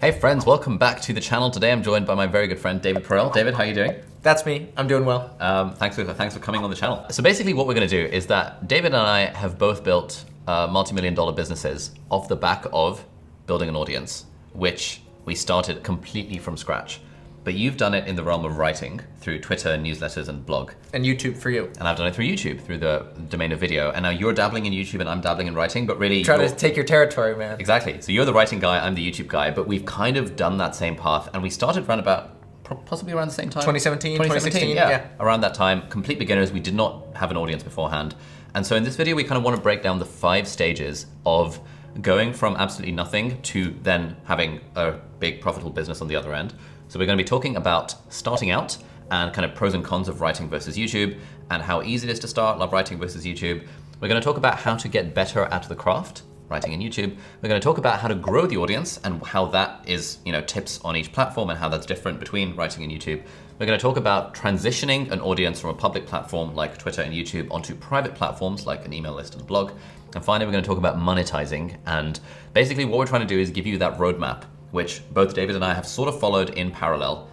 Hey friends, welcome back to the channel. Today I'm joined by my very good friend David Perel. David, how are you doing? That's me. I'm doing well. Thanks for coming on the channel. So basically what we're going to do is that David and I have both built multi-million-dollar businesses off the back of building an audience, which we started completely from scratch. But you've done it in the realm of writing through Twitter, newsletters, and blog. And YouTube for you. And I've done it through YouTube, through the domain of video. And now you're dabbling in YouTube and I'm dabbling in writing, but really— Try to take your territory, man. Exactly. So you're the writing guy, I'm the YouTube guy, but we've kind of done that same path. And we started around about, possibly around the same time? 2017, 2016, yeah. Around that time, complete beginners. We did not have an audience beforehand. And so in this video, we kind of want to break down the 5 stages of going from absolutely nothing to then having a big profitable business on the other end. So we're going to be talking about starting out and kind of pros and cons of writing versus YouTube and how easy it is to start love writing versus YouTube. We're going to talk about how to get better at the craft, writing in YouTube. We're going to talk about how to grow the audience and how that is, tips on each platform and how that's different between writing and YouTube. We're going to talk about transitioning an audience from a public platform like Twitter and YouTube onto private platforms like an email list and a blog. And finally, we're going to talk about monetizing. And basically what we're trying to do is give you that roadmap, which both David and I have sort of followed in parallel,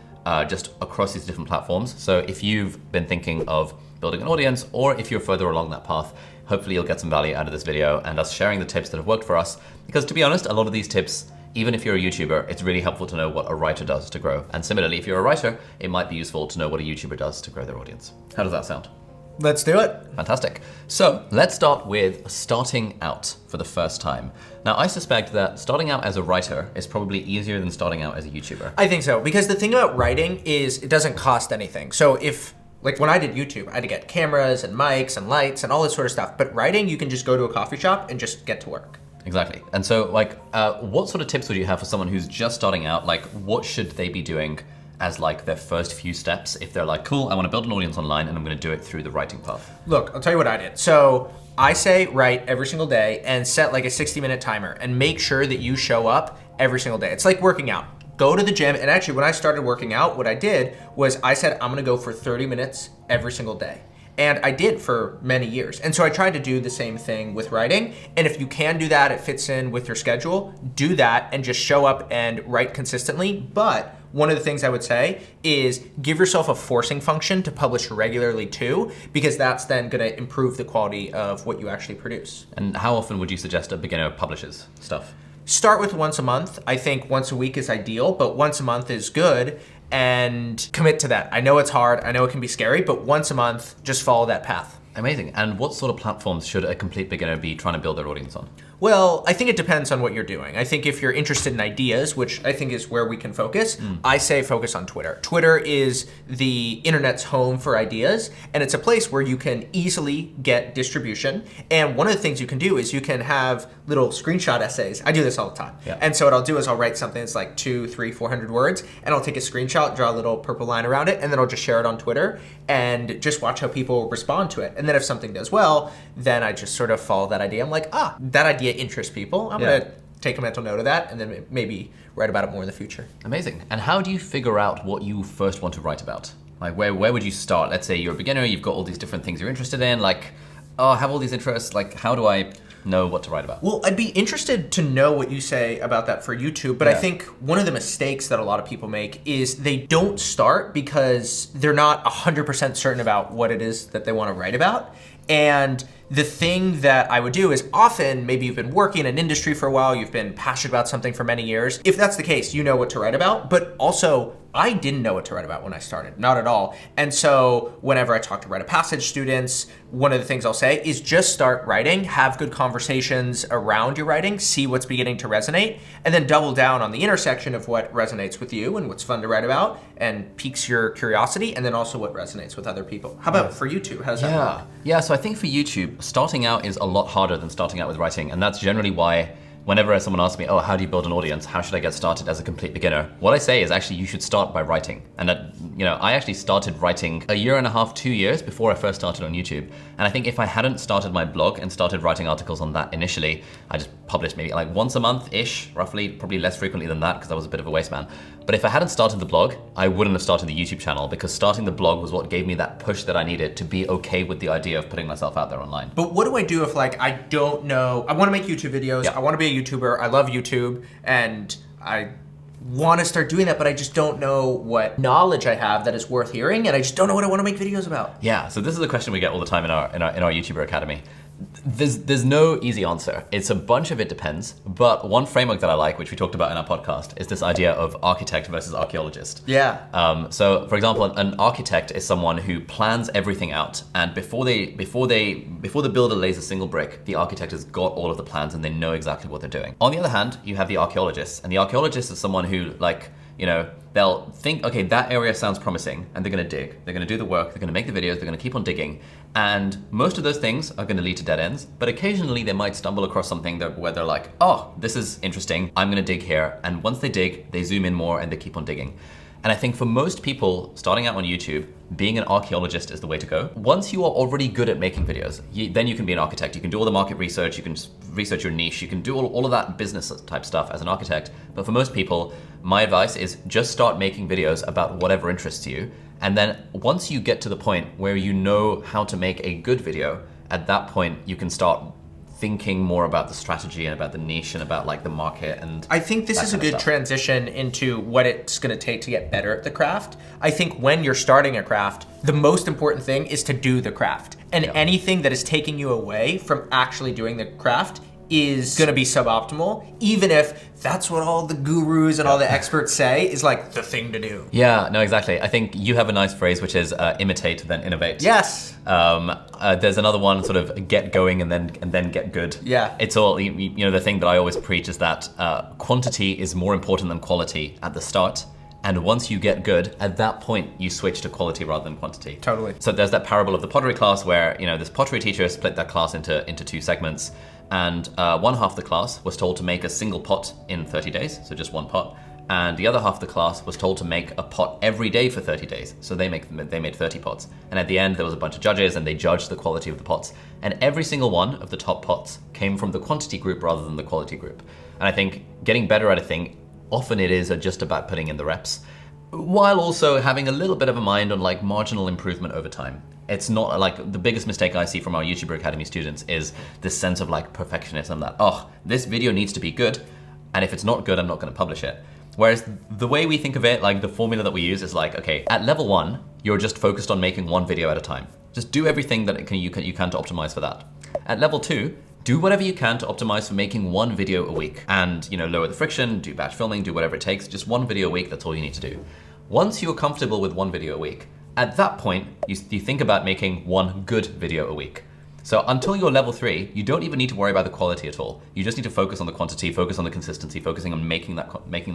just across these different platforms. So if you've been thinking of building an audience, or if you're further along that path, hopefully you'll get some value out of this video and us sharing the tips that have worked for us. Because to be honest, a lot of these tips, even if you're a YouTuber, it's really helpful to know what a writer does to grow. And similarly, if you're a writer, it might be useful to know what a YouTuber does to grow their audience. How does that sound? Let's do it. Fantastic. So let's start with starting out for the first time. Now, I suspect that starting out as a writer is probably easier than starting out as a YouTuber. I think so, because the thing about writing is it doesn't cost anything. So if, like when I did YouTube, I had to get cameras and mics and lights and all this sort of stuff. But writing, you can just go to a coffee shop and just get to work. Exactly. And so what sort of tips would you have for someone who's just starting out? Like, what should they be doing as like their first few steps if they're like, cool, I want to build an audience online and I'm going to do it through the writing path? Look, I'll tell you what I did. So I say write every single day and set like a 60-minute timer and make sure that you show up every single day. It's like working out. Go to the gym. And actually, when I started working out, what I did was I said, I'm going to go for 30 minutes every single day. And I did for many years. And so I tried to do the same thing with writing. And if you can do that, it fits in with your schedule, do that and just show up and write consistently. But one of the things I would say is give yourself a forcing function to publish regularly too, because that's then gonna improve the quality of what you actually produce. And how often would you suggest a beginner publishes stuff? Start with once a month. I think once a week is ideal, but once a month is good. And commit to that. I know it's hard, I know it can be scary, but once a month, just follow that path. Amazing. And what sort of platforms should a complete beginner be trying to build their audience on? Well, I think it depends on what you're doing. I think if you're interested in ideas, which I think is where we can focus, I say focus on Twitter. Twitter is the internet's home for ideas, and it's a place where you can easily get distribution. And one of the things you can do is you can have little screenshot essays. I do this all the time. Yeah. And so what I'll do is I'll write something that's like 200, 300, 400 words, and I'll take a screenshot, draw a little purple line around it, and then I'll just share it on Twitter and just watch how people respond to it. And then if something does well, then I just sort of follow that idea. I'm like, that idea interests people. I'm gonna take a mental note of that and then maybe write about it more in the future. Amazing. And how do you figure out what you first want to write about? Like where would you start? Let's say you're a beginner, you've got all these different things you're interested in, like, I have all these interests, like how do I know what to write about? Well, I'd be interested to know what you say about that for YouTube, but I think one of the mistakes that a lot of people make is they don't start because they're not 100% certain about what it is that they want to write about. And the thing that I would do is often, maybe you've been working in an industry for a while, you've been passionate about something for many years. If that's the case, you know what to write about, but also I didn't know what to write about when I started, not at all. And so whenever I talk to Write a Passage students, one of the things I'll say is just start writing, have good conversations around your writing, see what's beginning to resonate, and then double down on the intersection of what resonates with you and what's fun to write about and piques your curiosity, and then also what resonates with other people. How about for you two? How does that work? Yeah, so I think for YouTube, starting out is a lot harder than starting out with writing, and that's generally why whenever someone asks me, how do you build an audience? How should I get started as a complete beginner? What I say is actually you should start by writing. And I actually started writing a year and a half, 2 years before I first started on YouTube. And I think if I hadn't started my blog and started writing articles on that initially, I just published maybe like once a month-ish, roughly, probably less frequently than that because I was a bit of a waste man. But if I hadn't started the blog, I wouldn't have started the YouTube channel because starting the blog was what gave me that push that I needed to be okay with the idea of putting myself out there online. But what do I do if like, I don't know, I wanna make YouTube videos, I wanna be a YouTuber, I love YouTube, and I want to start doing that, but I just don't know what knowledge I have that is worth hearing, and I just don't know what I want to make videos about. Yeah, so this is a question we get all the time in our YouTuber Academy. There's no easy answer. It's a bunch of it depends, but one framework that I like, which we talked about in our podcast, is this idea of architect versus archaeologist. Yeah. So for example, an architect is someone who plans everything out, and before the builder lays a single brick, the architect has got all of the plans and they know exactly what they're doing. On the other hand, you have the archaeologist, and the archaeologist is someone who, like, you know, they'll think, okay, that area sounds promising, and they're gonna dig. They're gonna do the work, they're gonna make the videos, they're gonna keep on digging. And most of those things are gonna lead to dead ends, but occasionally they might stumble across something where they're like, oh, this is interesting, I'm gonna dig here. And once they dig, they zoom in more and they keep on digging. And I think for most people starting out on YouTube, being an archaeologist is the way to go. Once you are already good at making videos, then you can be an architect. You can do all the market research, you can research your niche, you can do all of that business type stuff as an architect. But for most people, my advice is just start making videos about whatever interests you. And then once you get to the point where you know how to make a good video, at that point you can start thinking more about the strategy and about the niche and about like the market. And I think this is a good transition into what it's going to take to get better at the craft. I think when you're starting a craft, the most important thing is to do the craft. And anything that is taking you away from actually doing the craft is going to be suboptimal, even if that's what all the gurus and all the experts say is like the thing to do. Yeah, no, exactly. I think you have a nice phrase, which is imitate, then innovate. Yes. There's another one, sort of get going and then get good. Yeah. It's all, you know, the thing that I always preach is that quantity is more important than quality at the start. And once you get good, at that point, you switch to quality rather than quantity. Totally. So there's that parable of the pottery class where, you know, this pottery teacher split that class into two segments. And one half of the class was told to make a single pot in 30 days, so just one pot. And the other half of the class was told to make a pot every day for 30 days. So they made 30 pots. And at the end, there was a bunch of judges and they judged the quality of the pots. And every single one of the top pots came from the quantity group rather than the quality group. And I think getting better at a thing, often it is just about putting in the reps, while also having a little bit of a mind on like marginal improvement over time. It's not like the biggest mistake I see from our YouTuber Academy students is this sense of like perfectionism that, oh, this video needs to be good. And if it's not good, I'm not going to publish it. Whereas the way we think of it, like the formula that we use is like, okay, at level 1, you're just focused on making one video at a time. Just do everything that you can to optimize for that. At level 2, do whatever you can to optimize for making one video a week. And, you know, lower the friction, do batch filming, do whatever it takes. Just one video a week, that's all you need to do. Once you're comfortable with one video a week, at that point, you think about making one good video a week. So until you're level 3, you don't even need to worry about the quality at all. You just need to focus on the quantity, focus on the consistency, focusing on making that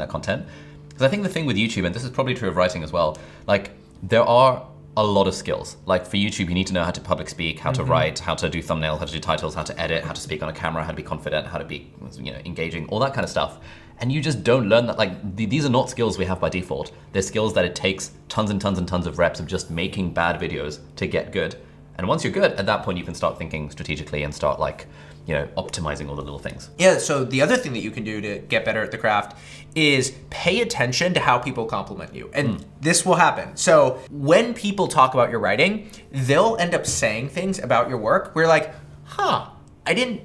content. Because I think the thing with YouTube, and this is probably true of writing as well, like there are a lot of skills. Like for YouTube, you need to know how to public speak, how to write, how to do thumbnails, how to do titles, how to edit, how to speak on a camera, how to be confident, how to be, you know, engaging, all that kind of stuff. And you just don't learn that. Like these are not skills we have by default. They're skills that it takes tons and tons and tons of reps of just making bad videos to get good. And once you're good, at that point you can start thinking strategically and start like, you know, optimizing all the little things. Yeah, so the other thing that you can do to get better at the craft is pay attention to how people compliment you. And this will happen. So when people talk about your writing, they'll end up saying things about your work where you're like, huh, I didn't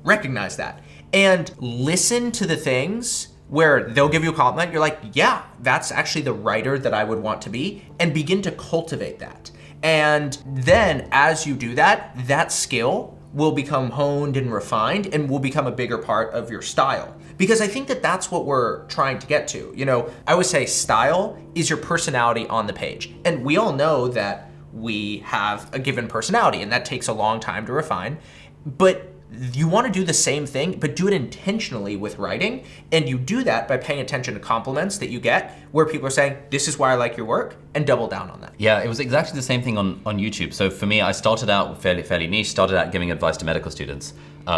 recognize that. And listen to the things where they'll give you a compliment, you're like, yeah, that's actually the writer that I would want to be, and begin to cultivate that. And then as you do that, that skill will become honed and refined and will become a bigger part of your style. Because I think that that's what we're trying to get to. You know, I would say style is your personality on the page. And we all know that we have a given personality and that takes a long time to refine. But you want to do the same thing, but do it intentionally with writing. And you do that by paying attention to compliments that you get where people are saying, this is why I like your work, and double down on that. Yeah, it was exactly the same thing on YouTube. So for me, I started out fairly niche, started out giving advice to medical students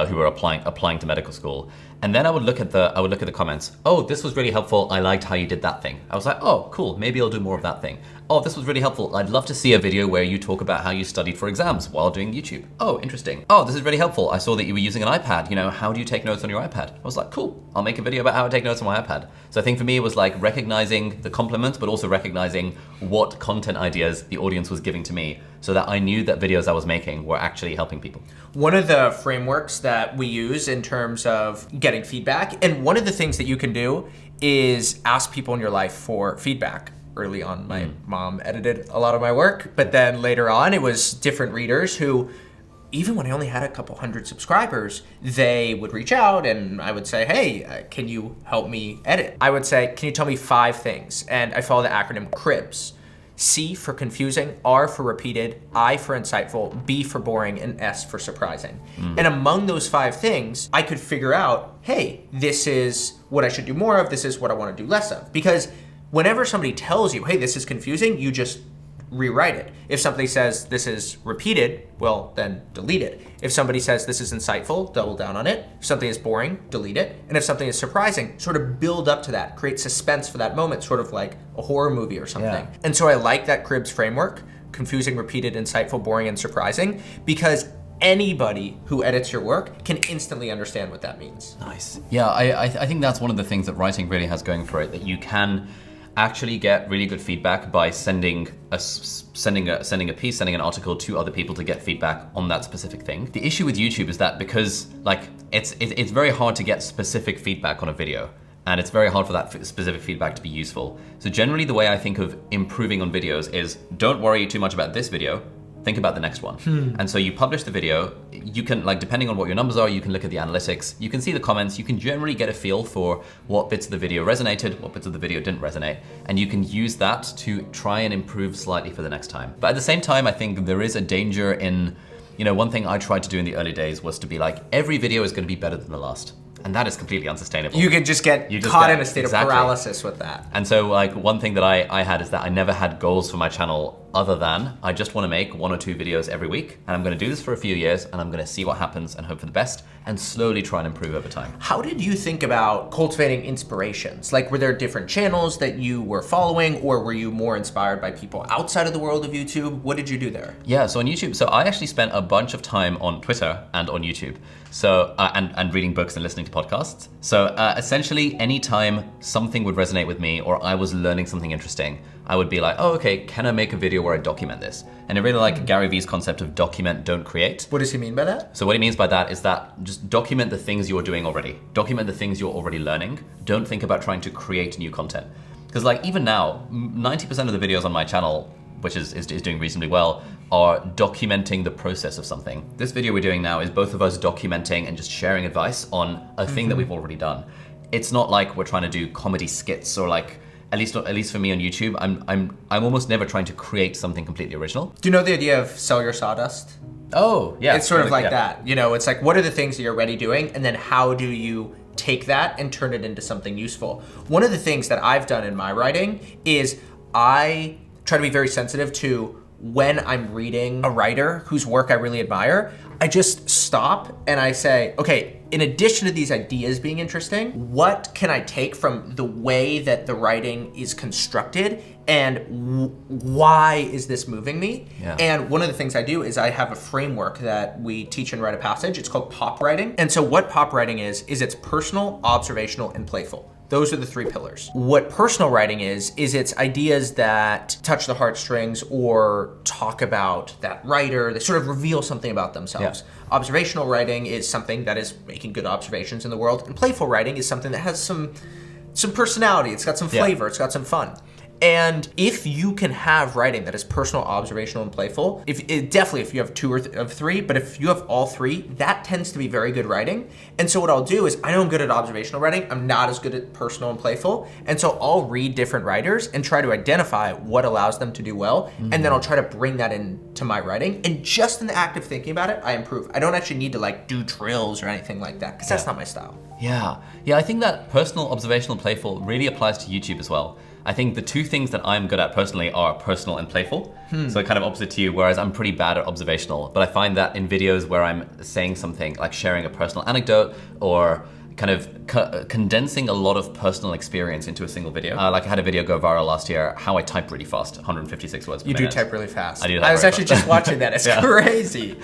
who were applying to medical school. And then I would look at the comments. Oh, this was really helpful. I liked how you did that thing. I was like, oh, cool. Maybe I'll do more of that thing. Oh, this was really helpful. I'd love to see a video where you talk about how you studied for exams while doing YouTube. Oh, interesting. Oh, this is really helpful. I saw that you were using an iPad. You know, how do you take notes on your iPad? I was like, cool. I'll make a video about how I take notes on my iPad. So I think for me, it was like recognizing the compliments, but also recognizing what content ideas the audience was giving to me so that I knew that videos I was making were actually helping people. One of the frameworks that we use in terms of getting feedback, and one of the things that you can do is ask people in your life for feedback. Early on, my mom edited a lot of my work, but then later on, it was different readers who, even when I only had a couple hundred subscribers, they would reach out and I would say, hey, can you help me edit? I would say, can you tell me 5 things? And I follow the acronym CRIBS. C for confusing, R for repeated, I for insightful, B for boring, and S for surprising. And among those 5 things, I could figure out, hey, this is what I should do more of, this is what I want to do less of. Because whenever somebody tells you, hey, this is confusing, you just rewrite it. If somebody says this is repeated, well, then delete it. If somebody says this is insightful, double down on it. If something is boring, delete it. And if something is surprising, sort of build up to that, create suspense for that moment, sort of like a horror movie or something. Yeah. And so I like that CRIBS framework, confusing, repeated, insightful, boring, and surprising, because anybody who edits your work can instantly understand what that means. Nice. Yeah, I think that's one of the things that writing really has going for it, that you can actually get really good feedback by sending a piece, sending an article to other people to get feedback on that specific thing. The issue with YouTube is that because it's very hard to get specific feedback on a video, and it's very hard for that specific feedback to be useful. So generally the way I think of improving on videos is don't worry too much about this video, think about the next one. And so you publish the video, you can, depending on what your numbers are, you can look at the analytics, you can see the comments, you can generally get a feel for what bits of the video resonated, what bits of the video didn't resonate, and you can use that to try and improve slightly for the next time. But at the same time, I think there is a danger in, one thing I tried to do in the early days was to be like, every video is gonna be better than the last. And that is completely unsustainable. You could just get caught in a state of paralysis with that. And so one thing that I had is that I never had goals for my channel other than I just want to make 1 or 2 videos every week. And I'm going to do this for a few years and I'm going to see what happens and hope for the best and slowly try and improve over time. How did you think about cultivating inspirations? Were there different channels that you were following, or were you more inspired by people outside of the world of YouTube? What did you do there? Yeah, so on YouTube, so I actually spent a bunch of time on Twitter and on YouTube. So, and reading books and listening to podcasts. So essentially anytime something would resonate with me or I was learning something interesting, I would be like, oh, okay, can I make a video where I document this? And I really like Gary Vee's concept of document, don't create. What does he mean by that? So what he means by that is that just document the things you're doing already. Document the things you're already learning. Don't think about trying to create new content. Because even now, 90% of the videos on my channel, which is doing reasonably well, are documenting the process of something. This video we're doing now is both of us documenting and just sharing advice on a thing that we've already done. It's not like we're trying to do comedy skits or at least for me on YouTube, I'm almost never trying to create something completely original. Do you know the idea of sell your sawdust? Oh, yeah. It's sort of like that. It's like, what are the things that you're already doing? And then how do you take that and turn it into something useful? One of the things that I've done in my writing is I try to be very sensitive to when I'm reading a writer whose work I really admire, I just stop and I say, okay, in addition to these ideas being interesting, what can I take from the way that the writing is constructed and why is this moving me? Yeah. And one of the things I do is I have a framework that we teach in Write a Passage. It's called pop writing. And so what pop writing is it's personal, observational, and playful. Those are the 3 pillars. What personal writing is it's ideas that touch the heartstrings or talk about that writer, that sort of reveal something about themselves. Yeah. Observational writing is something that is making good observations in the world, and playful writing is something that has some personality, it's got some flavor, It's got some fun. And if you can have writing that is personal, observational, and playful, definitely if you have 2 of 3, but if you have all 3, that tends to be very good writing. And so what I'll do is, I know I'm good at observational writing, I'm not as good at personal and playful, and so I'll read different writers and try to identify what allows them to do well, and then I'll try to bring that into my writing, and just in the act of thinking about it, I improve. I don't actually need to do drills or anything like that, because that's not my style. Yeah, I think that personal, observational, and playful really applies to YouTube as well. I think the 2 things that I'm good at personally are personal and playful. So kind of opposite to you, whereas I'm pretty bad at observational. But I find that in videos where I'm saying something like sharing a personal anecdote or kind of condensing a lot of personal experience into a single video. I had a video go viral last year, how I type really fast, 156 words per minute. You do type really fast. I do. I was actually just watching that. It's crazy.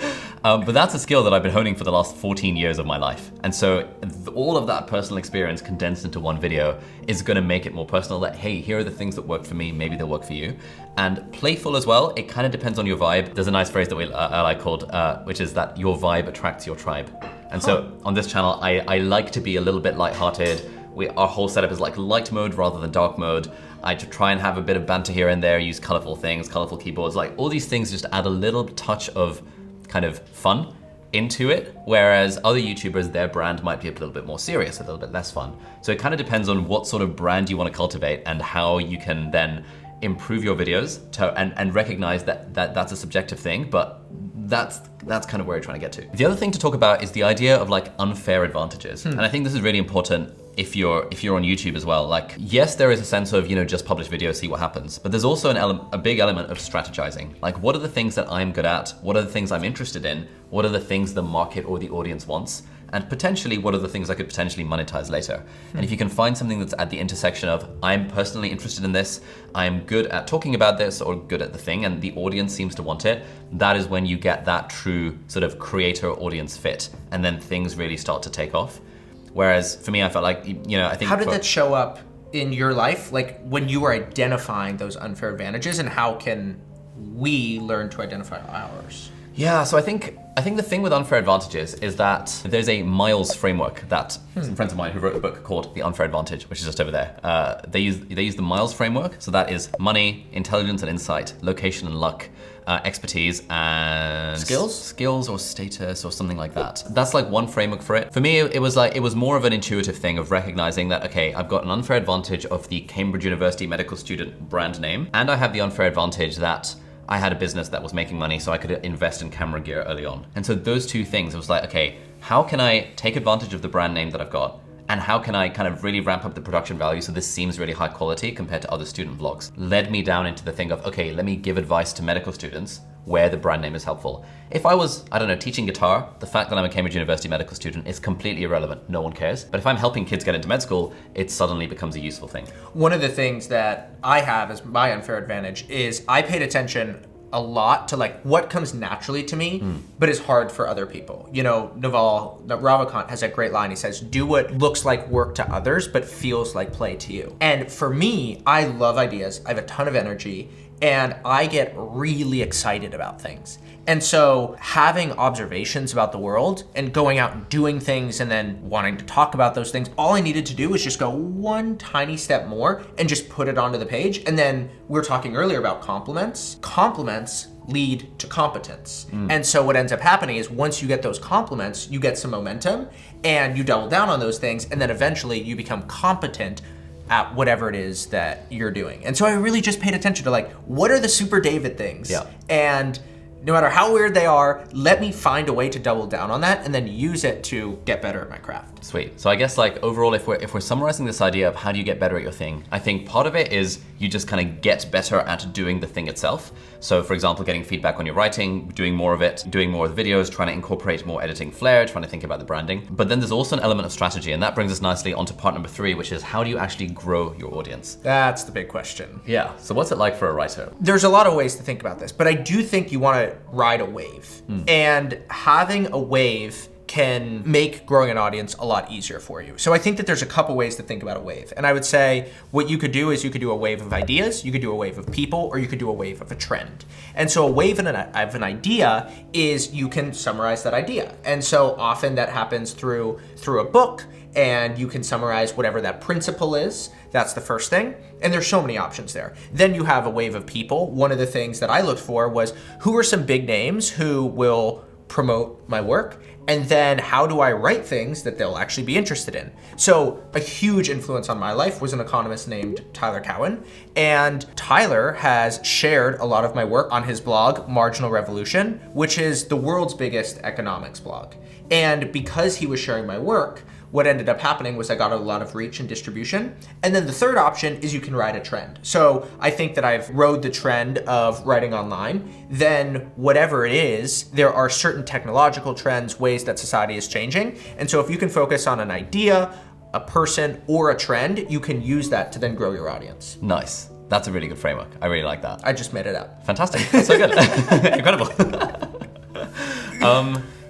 But that's a skill that I've been honing for the last 14 years of my life. And so all of that personal experience condensed into one video is gonna make it more personal, that, hey, here are the things that work for me, maybe they'll work for you. And playful as well, it kind of depends on your vibe. There's a nice phrase that I like called, which is that your vibe attracts your tribe. And so on this channel, I like to be a little bit lighthearted. Our whole setup is like light mode rather than dark mode. I try and have a bit of banter here and there, use colorful things, colorful keyboards, like all these things just add a little touch of kind of fun into it, whereas other YouTubers, their brand might be a little bit more serious, a little bit less fun. So it kind of depends on what sort of brand you want to cultivate and how you can then improve your videos and recognize that that's a subjective thing, but that's kind of where you're trying to get to. The other thing to talk about is the idea of like unfair advantages. And I think this is really important if you're on YouTube as well. Like, yes, there is a sense of, just publish videos, see what happens. But there's also a big element of strategizing. Like, what are the things that I'm good at? What are the things I'm interested in? What are the things the market or the audience wants? And potentially, what are the things I could potentially monetize later? And if you can find something that's at the intersection of, I'm personally interested in this, I'm good at talking about this or good at the thing, and the audience seems to want it, that is when you get that true sort of creator audience fit. And then things really start to take off. Whereas for me, I felt like, I think— How did that show up in your life? Like when you were identifying those unfair advantages, and how can we learn to identify ours? Yeah, so I think the thing with unfair advantages is that there's a Miles framework that some friends of mine who wrote a book called The Unfair Advantage, which is just over there. They use the Miles framework. So that is money, intelligence and insight, location and luck, expertise and skills or status or something like that. That's like one framework for it. For me, it was more of an intuitive thing of recognizing that, okay, I've got an unfair advantage of the Cambridge University medical student brand name, and I have the unfair advantage that I had a business that was making money, so I could invest in camera gear early on. And so those two things, it was like, okay, how can I take advantage of the brand name that I've got? And how can I kind of really ramp up the production value so this seems really high quality compared to other student vlogs? Led me down into the thing of, okay, let me give advice to medical students where the brand name is helpful. If I was, I don't know, teaching guitar, the fact that I'm a Cambridge University medical student is completely irrelevant. No one cares. But if I'm helping kids get into med school, it suddenly becomes a useful thing. One of the things that I have as my unfair advantage is I paid attention a lot to like what comes naturally to me, but is hard for other people. Naval Ravikant has that great line. He says, do what looks like work to others, but feels like play to you. And for me, I love ideas. I have a ton of energy and I get really excited about things. And so having observations about the world and going out and doing things and then wanting to talk about those things, all I needed to do was just go one tiny step more and just put it onto the page. And then we were talking earlier about compliments. Compliments lead to competence. And so what ends up happening is once you get those compliments, you get some momentum and you double down on those things. And then eventually you become competent at whatever it is that you're doing. And so I really just paid attention to like, what are the Super David things? Yeah. And no matter how weird they are, let me find a way to double down on that and then use it to get better at my craft. Sweet. So I guess like overall, if we're summarizing this idea of how do you get better at your thing, I think part of it is you just kind of get better at doing the thing itself. So for example, getting feedback on your writing, doing more of it, doing more of the videos, trying to incorporate more editing flair, trying to think about the branding. But then there's also an element of strategy, and that brings us nicely onto part number 3, which is how do you actually grow your audience? That's the big question. Yeah. So what's it like for a writer? There's a lot of ways to think about this, but I do think you want to ride a wave. And having a wave can make growing an audience a lot easier for you. So I think that there's a couple ways to think about a wave. And I would say what you could do is you could do a wave of ideas, you could do a wave of people, or you could do a wave of a trend. And so a wave of an idea is you can summarize that idea. And so often that happens through a book, and you can summarize whatever that principle is. That's the first thing. And there's so many options there. Then you have a wave of people. One of the things that I looked for was who are some big names who will promote my work, and then how do I write things that they'll actually be interested in? So a huge influence on my life was an economist named Tyler Cowen, and Tyler has shared a lot of my work on his blog, Marginal Revolution, which is the world's biggest economics blog. And because he was sharing my work, what ended up happening was I got a lot of reach and distribution. And then the third option is you can ride a trend. So I think that I've rode the trend of writing online. Then whatever it is, there are certain technological trends, ways that society is changing. And so if you can focus on an idea, a person, or a trend, you can use that to then grow your audience. Nice. That's a really good framework. I really like that. I just made it up. Fantastic. That's so good. Incredible.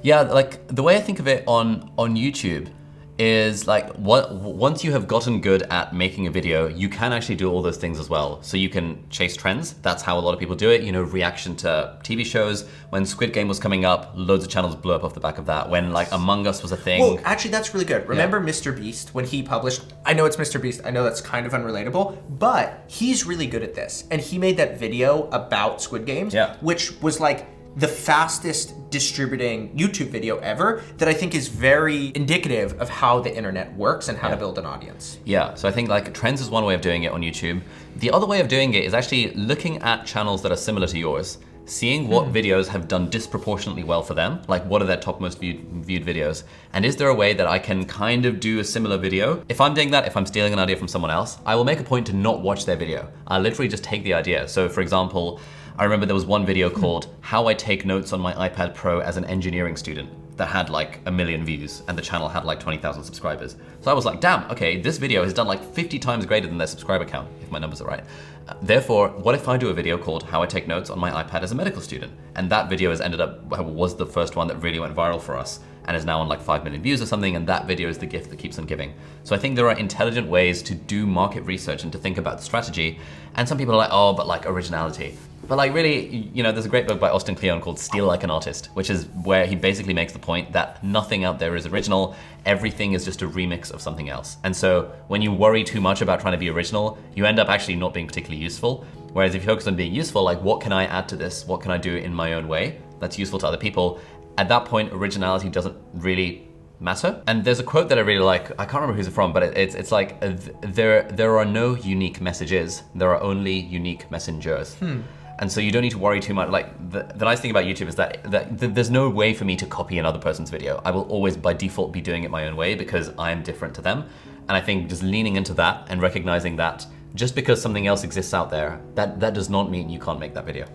Yeah, like the way I think of it on YouTube is like once you have gotten good at making a video, you can actually do all those things as well. So you can chase trends. That's how a lot of people do it. You know, reaction to TV shows. When Squid Game was coming up, loads of channels blew up off the back of that. When like Among Us was a thing. Well, actually, that's really good. Remember Mr. Beast when he published, I know it's Mr. Beast, I know that's kind of unrelatable, but he's really good at this. And he made that video about Squid Games, which was like the fastest distributing YouTube video ever that I think is very indicative of how the internet works and how to build an audience. Yeah, so I think like trends is one way of doing it on YouTube. The other way of doing it is actually looking at channels that are similar to yours, seeing what videos have done disproportionately well for them, like what are their top most viewed videos, and is there a way that I can kind of do a similar video? If I'm doing that, if I'm stealing an idea from someone else, I will make a point to not watch their video. I'll literally just take the idea. So for example, I remember there was one video called How I Take Notes on My iPad Pro as an Engineering Student that had like 1 million views and the channel had like 20,000 subscribers. So I was like, damn, okay, this video has done like 50 times greater than their subscriber count, if my numbers are right. Therefore, what if I do a video called How I Take Notes on My iPad as a Medical Student? And that video was the first one that really went viral for us and is now on like 5 million views or something, and that video is the gift that keeps on giving. So I think there are intelligent ways to do market research and to think about the strategy. And some people are like, oh, but like originality. But like really, you know, there's a great book by Austin Kleon called Steal Like an Artist, which is where he basically makes the point that nothing out there is original, everything is just a remix of something else. And so when you worry too much about trying to be original, you end up actually not being particularly useful. Whereas if you focus on being useful, like what can I add to this? What can I do in my own way that's useful to other people? At that point, originality doesn't really matter. And there's a quote that I really like, I can't remember who's it from, but it's like, there are no unique messages, there are only unique messengers. And so you don't need to worry too much. Like the nice thing about YouTube is that there's no way for me to copy another person's video. I will always by default be doing it my own way because I am different to them. And I think just leaning into that and recognizing that just because something else exists out there, that does not mean you can't make that video.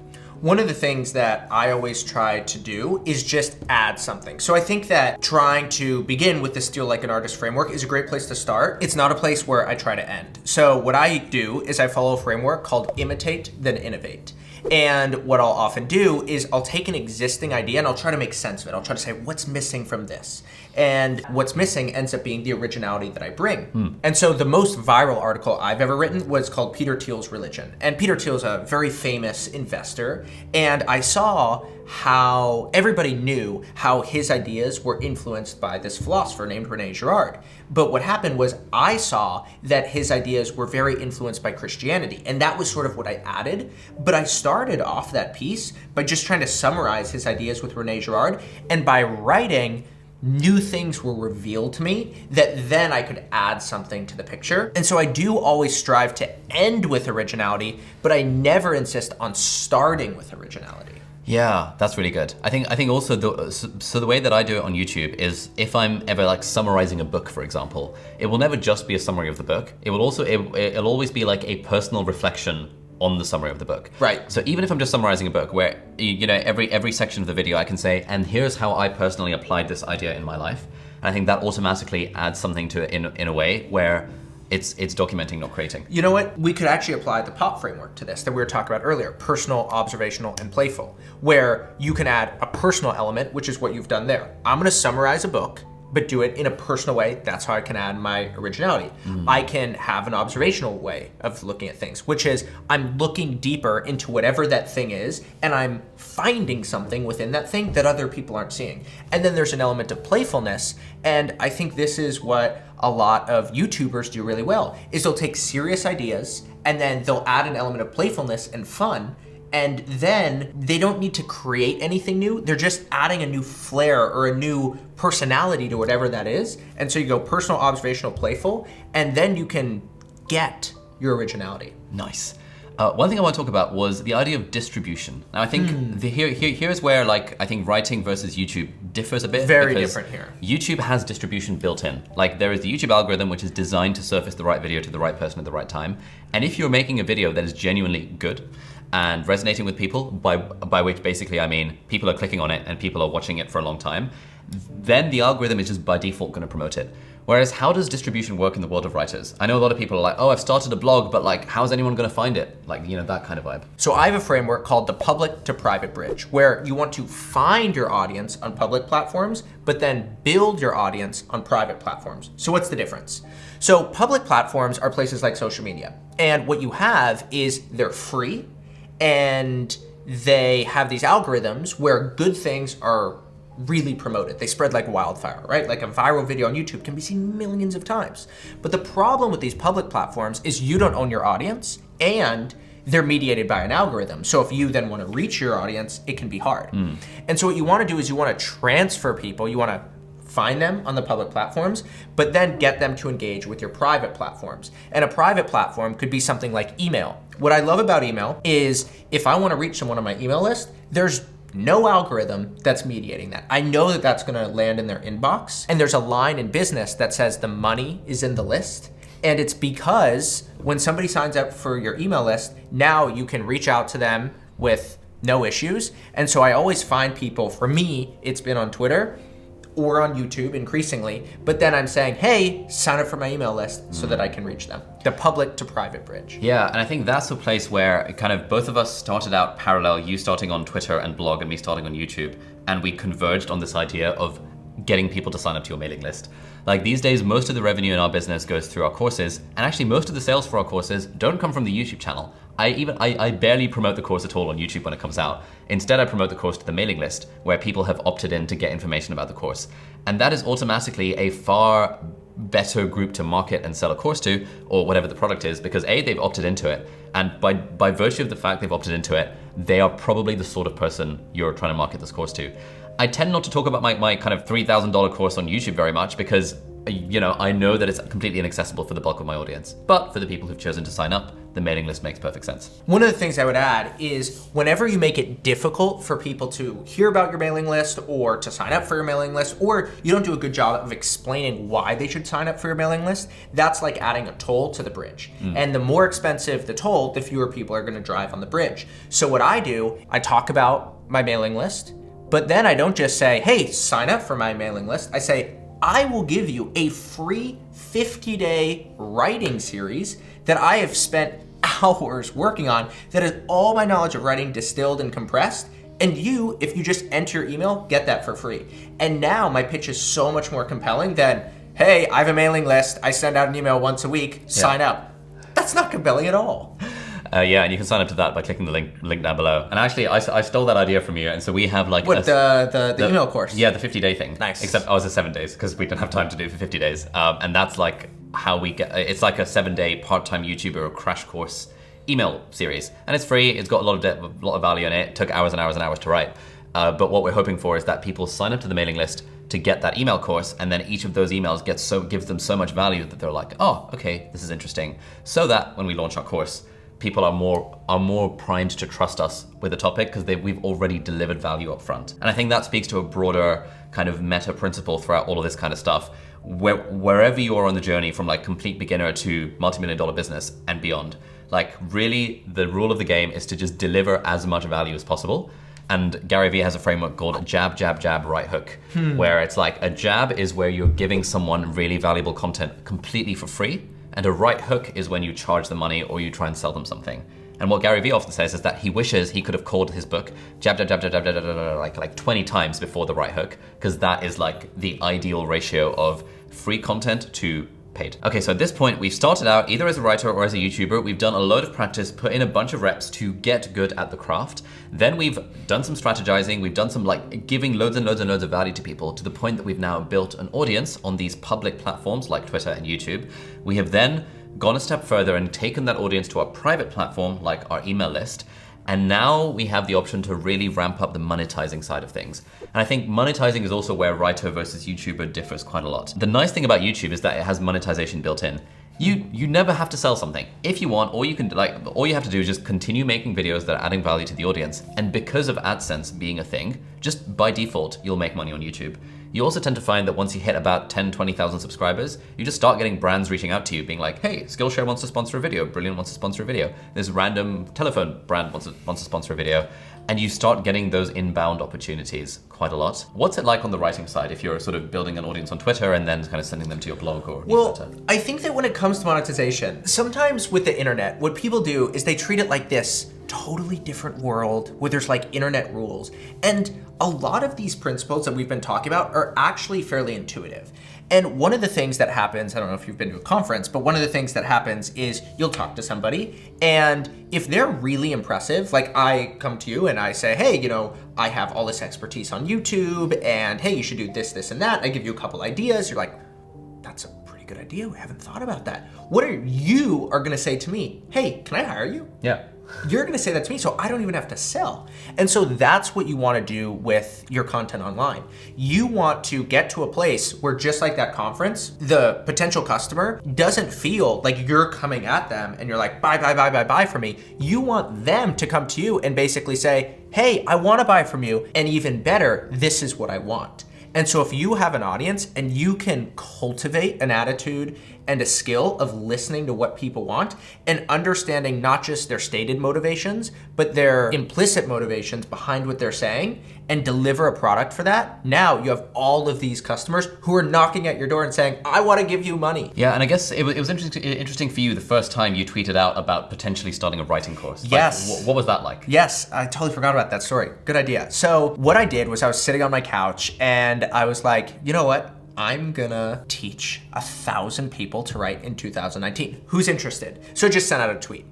One of the things that I always try to do is just add something. So I think that trying to begin with the Steal Like an Artist framework is a great place to start. It's not a place where I try to end. So what I do is I follow a framework called imitate, then innovate. And what I'll often do is I'll take an existing idea and I'll try to make sense of it. I'll try to say, what's missing from this? And what's missing ends up being the originality that I bring. And so the most viral article I've ever written was called Peter Thiel's Religion. And Peter Thiel's a very famous investor. And I saw how everybody knew how his ideas were influenced by this philosopher named Rene Girard. But what happened was I saw that his ideas were very influenced by Christianity. And that was sort of what I added. But I started off that piece by just trying to summarize his ideas with Rene Girard. And by writing, new things were revealed to me that then I could add something to the picture. And so I do always strive to end with originality, but I never insist on starting with originality. Yeah, that's really good. I think also the way that I do it on YouTube is if I'm ever like summarizing a book, for example, it will never just be a summary of the book. It will also it'll always be like a personal reflection on the summary of the book. Right. So even if I'm just summarizing a book where, you know, every section of the video I can say, and here's how I personally applied this idea in my life. And I think that automatically adds something to it in a way where it's documenting, not creating. You know what? We could actually apply the POP framework to this that we were talking about earlier, personal, observational, and playful, where you can add a personal element, which is what you've done there. I'm gonna summarize a book, but do it in a personal way. That's how I can add my originality. I can have an observational way of looking at things, which is I'm looking deeper into whatever that thing is, and I'm finding something within that thing that other people aren't seeing. And then there's an element of playfulness, and I think this is what a lot of YouTubers do really well, is they'll take serious ideas, and then they'll add an element of playfulness and fun, and then they don't need to create anything new. They're just adding a new flair or a new personality to whatever that is. And so you go personal, observational, playful, and then you can get your originality. Nice. One thing I want to talk about was the idea of distribution. Now I think here's where like I think writing versus YouTube differs a bit. Very different here. YouTube has distribution built in. Like there is the YouTube algorithm which is designed to surface the right video to the right person at the right time. And if you're making a video that is genuinely good and resonating with people, by which basically I mean people are clicking on it and people are watching it for a long time, then the algorithm is just by default going to promote it. Whereas how does distribution work in the world of writers? I know a lot of people are like, oh, I've started a blog, but like, how's anyone gonna find it? Like, you know, that kind of vibe. So I have a framework called the public to private bridge, where you want to find your audience on public platforms, but then build your audience on private platforms. So what's the difference? So public platforms are places like social media. And what you have is they're free, and they have these algorithms where good things are really promoted. They spread like wildfire, right? Like a viral video on YouTube can be seen millions of times. But the problem with these public platforms is you don't own your audience, and they're mediated by an algorithm. So if you then want to reach your audience, it can be hard. And so what you want to do is you want to transfer people, you want to find them on the public platforms, but then get them to engage with your private platforms. And a private platform could be something like email. What I love about email is if I want to reach someone on my email list, there's no algorithm that's mediating that. I know that that's going to land in their inbox. And there's a line in business that says the money is in the list. And it's because when somebody signs up for your email list, now you can reach out to them with no issues. And so I always find people, for me, it's been on Twitter or on YouTube increasingly, but then I'm saying, hey, sign up for my email list so that I can reach them. The public to private bridge. Yeah, and I think that's a place where kind of both of us started out parallel, you starting on Twitter and blog and me starting on YouTube, and we converged on this idea of getting people to sign up to your mailing list. Like these days, most of the revenue in our business goes through our courses, and actually most of the sales for our courses don't come from the YouTube channel. I barely promote the course at all on YouTube when it comes out. Instead, I promote the course to the mailing list, where people have opted in to get information about the course. And that is automatically a far better group to market and sell a course to, or whatever the product is, because A, they've opted into it, and by virtue of the fact they've opted into it, they are probably the sort of person you're trying to market this course to. I tend not to talk about my kind of $3,000 course on YouTube very much because, you know, I know that it's completely inaccessible for the bulk of my audience. But for the people who've chosen to sign up, the mailing list makes perfect sense. One of the things I would add is whenever you make it difficult for people to hear about your mailing list or to sign up for your mailing list, or you don't do a good job of explaining why they should sign up for your mailing list, that's like adding a toll to the bridge. And the more expensive the toll, the fewer people are going to drive on the bridge. So what I do, I talk about my mailing list, but then I don't just say, hey, sign up for my mailing list. I say, I will give you a free 50-day writing series that I have spent hours working on that is all my knowledge of writing distilled and compressed. And you, if you just enter your email, get that for free. And now my pitch is so much more compelling than, hey, I have a mailing list. I send out an email once a week, sign up. That's not compelling at all. Yeah, and you can sign up to that by clicking the link down below. And actually, I stole that idea from you, and so we have like the email course. Yeah, the 50-day thing. Nice. Except ours is 7 days because we don't have time to do it for 50 days. And that's like how we get. It's like a 7-day part-time YouTuber crash course email series, and it's free. It's got a lot of value in it. It took hours and hours and hours to write. But what we're hoping for is that people sign up to the mailing list to get that email course, and then each of those emails gives them so much value that they're like, oh, okay, this is interesting. So that when we launch our course, people are more primed to trust us with the topic because we've already delivered value up front. And I think that speaks to a broader kind of meta principle throughout all of this kind of stuff. Wherever you are on the journey from like complete beginner to multi-million-dollar business and beyond, like really the rule of the game is to just deliver as much value as possible. And Gary Vee has a framework called jab, jab, jab, right hook, where it's like a jab is where you're giving someone really valuable content completely for free. And a right hook is when you charge them money or you try and sell them something. And what Gary Vee often says is that he wishes he could have called his book jab, jab, jab, jab, jab, jab, jab, jab, like 20 times before the right hook, because that is like the ideal ratio of free content to paid. Okay, so at this point, we've started out either as a writer or as a YouTuber. We've done a load of practice, put in a bunch of reps to get good at the craft. Then we've done some strategizing. We've done some like giving loads and loads and loads of value to people to the point that we've now built an audience on these public platforms like Twitter and YouTube. We have then gone a step further and taken that audience to our private platform like our email list. And now we have the option to really ramp up the monetizing side of things. And I think monetizing is also where writer versus YouTuber differs quite a lot. The nice thing about YouTube is that it has monetization built in. You never have to sell something. If you want, all you have to do is just continue making videos that are adding value to the audience. And because of AdSense being a thing, just by default, you'll make money on YouTube. you also tend to find that once you hit about 10, 20,000 subscribers, you just start getting brands reaching out to you being like, hey, Skillshare wants to sponsor a video, Brilliant wants to sponsor a video, this random telephone brand wants to sponsor a video, and you start getting those inbound opportunities quite a lot. What's it like on the writing side if you're sort of building an audience on Twitter and then kind of sending them to your blog or newsletter? Well, I think that when it comes to monetization, sometimes with the internet, what people do is they treat it like this totally different world where there's like internet rules. And a lot of these principles that we've been talking about are actually fairly intuitive. And one of the things that happens, I don't know if you've been to a conference, but one of the things that happens is you'll talk to somebody, and if they're really impressive, like I come to you and I say, hey, you know, I have all this expertise on YouTube, and hey, you should do this, this, and that. I give you a couple ideas. You're like, that's a pretty good idea. We haven't thought about that. What are you gonna say to me? Hey, can I hire you? Yeah. You're gonna say that to me, so I don't even have to sell. And so that's what you wanna do with your content online. You want to get to a place where, just like that conference, the potential customer doesn't feel like you're coming at them and you're like, buy for me. You want them to come to you and basically say, hey, I wanna buy from you, and even better, this is what I want. And so if you have an audience and you can cultivate an attitude and a skill of listening to what people want and understanding not just their stated motivations, but their implicit motivations behind what they're saying, and deliver a product for that, now you have all of these customers who are knocking at your door and saying, I want to give you money. Yeah, and I guess it was interesting for you the first time you tweeted out about potentially starting a writing course. Yes. Like, what was that like? Yes, I totally forgot about that story. Good idea. So what I did was I was sitting on my couch and I was like, you know what? I'm gonna teach 1,000 people to write in 2019. Who's interested? So I just sent out a tweet.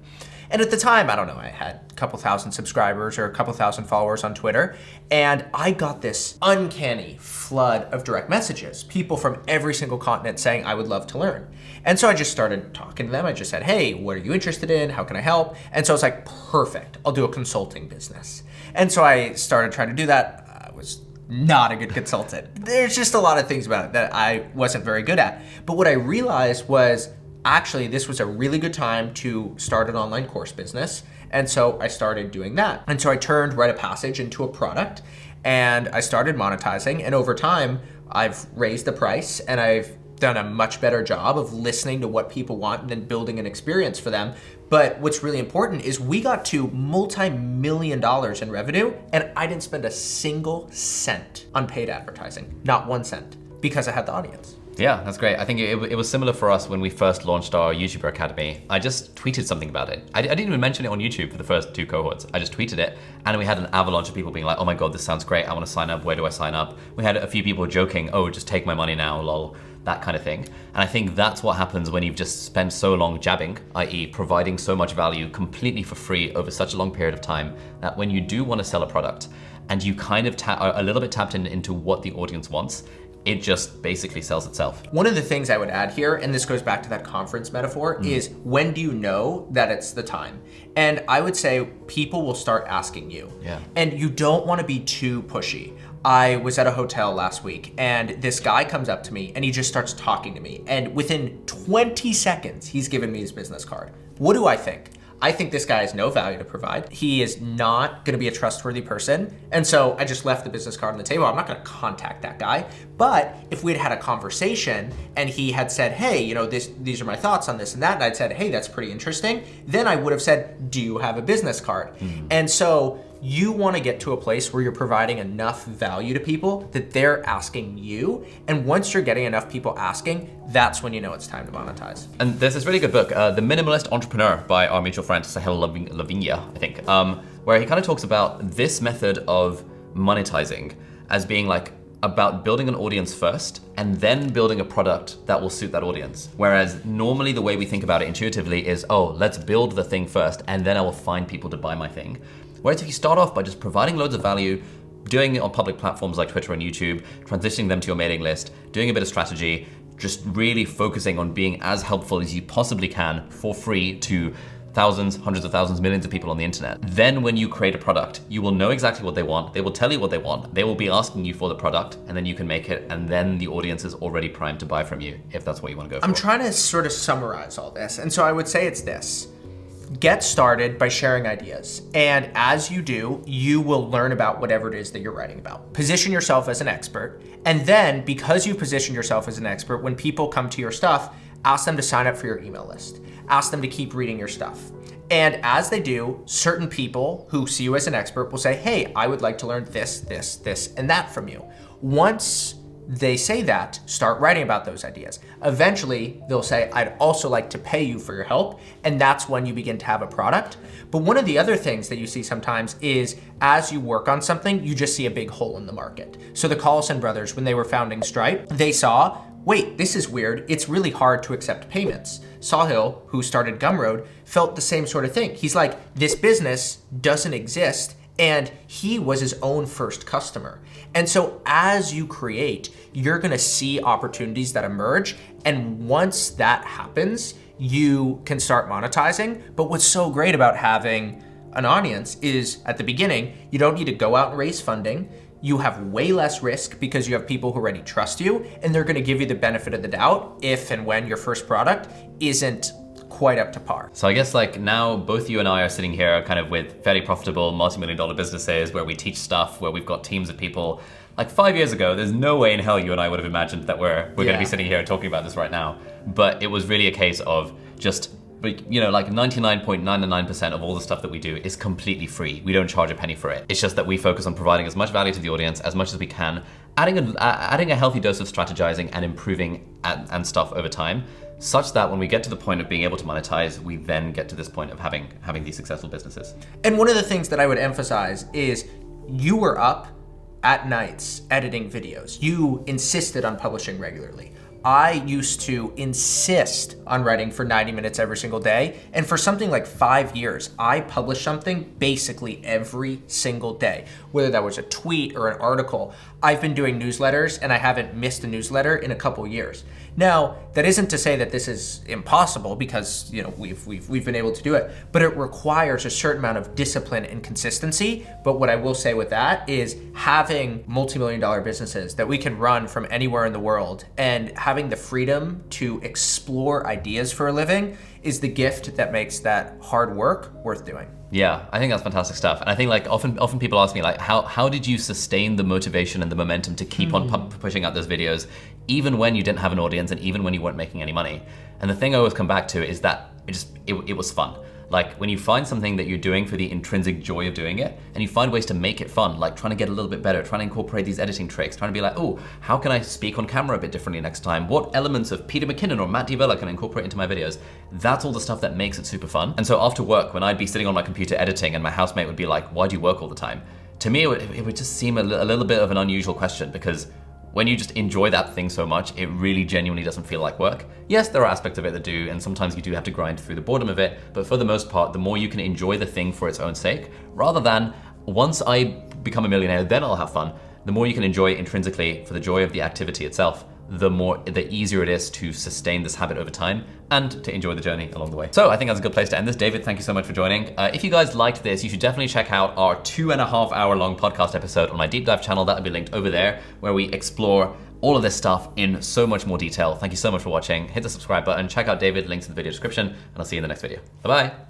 And at the time, I don't know, I had a couple thousand subscribers or a couple thousand followers on Twitter, and I got this uncanny flood of direct messages, people from every single continent saying, I would love to learn. And so I just started talking to them. I just said, hey, what are you interested in? How can I help? And so I was like, perfect, I'll do a consulting business. And so I started trying to do that. I was not a good consultant. There's just a lot of things about it that I wasn't very good at. But what I realized was, actually, this was a really good time to start an online course business. And so I started doing that. And so I turned Write a Passage into a product, and I started monetizing. And over time, I've raised the price and I've done a much better job of listening to what people want and then building an experience for them. But what's really important is we got to multi-million dollars in revenue, and I didn't spend a single cent on paid advertising, not 1 cent, because I had the audience. Yeah, that's great. I think it was similar for us when we first launched our YouTuber Academy. I just tweeted something about it. I didn't even mention it on YouTube for the first 2 cohorts. I just tweeted it, and we had an avalanche of people being like, oh my God, this sounds great. I want to sign up. Where do I sign up? We had a few people joking, oh, just take my money now, lol, that kind of thing. And I think that's what happens when you've just spent so long jabbing, i.e. providing so much value completely for free over such a long period of time, that when you do want to sell a product and you kind of are a little bit tapped into what the audience wants, it just basically sells itself. One of the things I would add here, and this goes back to that conference metaphor, is when do you know that it's the time? And I would say people will start asking you. Yeah. And you don't want to be too pushy. I was at a hotel last week, and this guy comes up to me and he just starts talking to me. And within 20 seconds, he's given me his business card. What do I think? I think this guy has no value to provide. He is not gonna be a trustworthy person. And so I just left the business card on the table. I'm not gonna contact that guy. But if we'd had a conversation and he had said, hey, you know, these are my thoughts on this and that, and I'd said, hey, that's pretty interesting, then I would have said, do you have a business card? And so you wanna get to a place where you're providing enough value to people that they're asking you. And once you're getting enough people asking, that's when you know it's time to monetize. And there's this really good book, The Minimalist Entrepreneur by our mutual friend, Sahel Lavinia, I think, where he kind of talks about this method of monetizing as being like about building an audience first and then building a product that will suit that audience. Whereas normally the way we think about it intuitively is, oh, let's build the thing first and then I will find people to buy my thing. Whereas if you start off by just providing loads of value, doing it on public platforms like Twitter and YouTube, transitioning them to your mailing list, doing a bit of strategy, just really focusing on being as helpful as you possibly can for free to thousands, hundreds of thousands, millions of people on the internet. Then when you create a product, you will know exactly what they want, they will tell you what they want, they will be asking you for the product, and then you can make it, and then the audience is already primed to buy from you, if that's what you want to go for. I'm trying to sort of summarize all this, and so I would say it's this. Get started by sharing ideas. And as you do, you will learn about whatever it is that you're writing about. Position yourself as an expert. And then because you position yourself as an expert, when people come to your stuff, ask them to sign up for your email list. Ask them to keep reading your stuff. And as they do, certain people who see you as an expert will say, hey, I would like to learn this, this, this, and that from you. Once they say that, start writing about those ideas. Eventually, they'll say, I'd also like to pay you for your help. And that's when you begin to have a product. But one of the other things that you see sometimes is as you work on something, you just see a big hole in the market. So the Collison brothers, when they were founding Stripe, they saw, wait, this is weird. It's really hard to accept payments. Sahil, who started Gumroad, felt the same sort of thing. He's like, this business doesn't exist. And he was his own first customer. And so as you create, you're gonna see opportunities that emerge. And once that happens, you can start monetizing. But what's so great about having an audience is at the beginning, you don't need to go out and raise funding. You have way less risk because you have people who already trust you, and they're gonna give you the benefit of the doubt if and when your first product isn't quite up to par. So I guess like now both you and I are sitting here kind of with fairly profitable multi-million-dollar businesses where we teach stuff, where we've got teams of people. Like 5 years ago, there's no way in hell you and I would have imagined that we're gonna be sitting here talking about this right now. But it was really a case of just, you know, like 99.99% of all the stuff that we do is completely free. We don't charge a penny for it. It's just that we focus on providing as much value to the audience as much as we can, adding a healthy dose of strategizing and improving and stuff over time, such that when we get to the point of being able to monetize, we then get to this point of having these successful businesses. And one of the things that I would emphasize is you were up at nights editing videos. You insisted on publishing regularly. I used to insist on writing for 90 minutes every single day. And for something like 5 years, I published something basically every single day, whether that was a tweet or an article. I've been doing newsletters and I haven't missed a newsletter in a couple years. Now, that isn't to say that this is impossible because, you know, we've been able to do it, but it requires a certain amount of discipline and consistency. But what I will say with that is having multi-million-dollar businesses that we can run from anywhere in the world and having the freedom to explore ideas for a living is the gift that makes that hard work worth doing. Yeah, I think that's fantastic stuff. And I think like often people ask me like, how did you sustain the motivation and the momentum to keep on pushing out those videos, even when you didn't have an audience and even when you weren't making any money? And the thing I always come back to is that it was fun. Like when you find something that you're doing for the intrinsic joy of doing it, and you find ways to make it fun, like trying to get a little bit better, trying to incorporate these editing tricks, trying to be like, oh, how can I speak on camera a bit differently next time? What elements of Peter McKinnon or Matt D'Avella can I incorporate into my videos? That's all the stuff that makes it super fun. And so after work, when I'd be sitting on my computer editing and my housemate would be like, why do you work all the time? To me, it would just seem a little bit of an unusual question, because when you just enjoy that thing so much, it really genuinely doesn't feel like work. Yes, there are aspects of it that do, and sometimes you do have to grind through the boredom of it, but for the most part, the more you can enjoy the thing for its own sake, rather than once I become a millionaire, then I'll have fun, the more you can enjoy it intrinsically for the joy of the activity itself, the easier it is to sustain this habit over time and to enjoy the journey along the way. So I think that's a good place to end this. David, thank you so much for joining. If you guys liked this, you should definitely check out our 2.5 hour long podcast episode on my deep dive channel. That'll be linked over there, where we explore all of this stuff in so much more detail. Thank you so much for watching. Hit the subscribe button, check out David, links in the video description, and I'll see you in the next video. Bye-bye.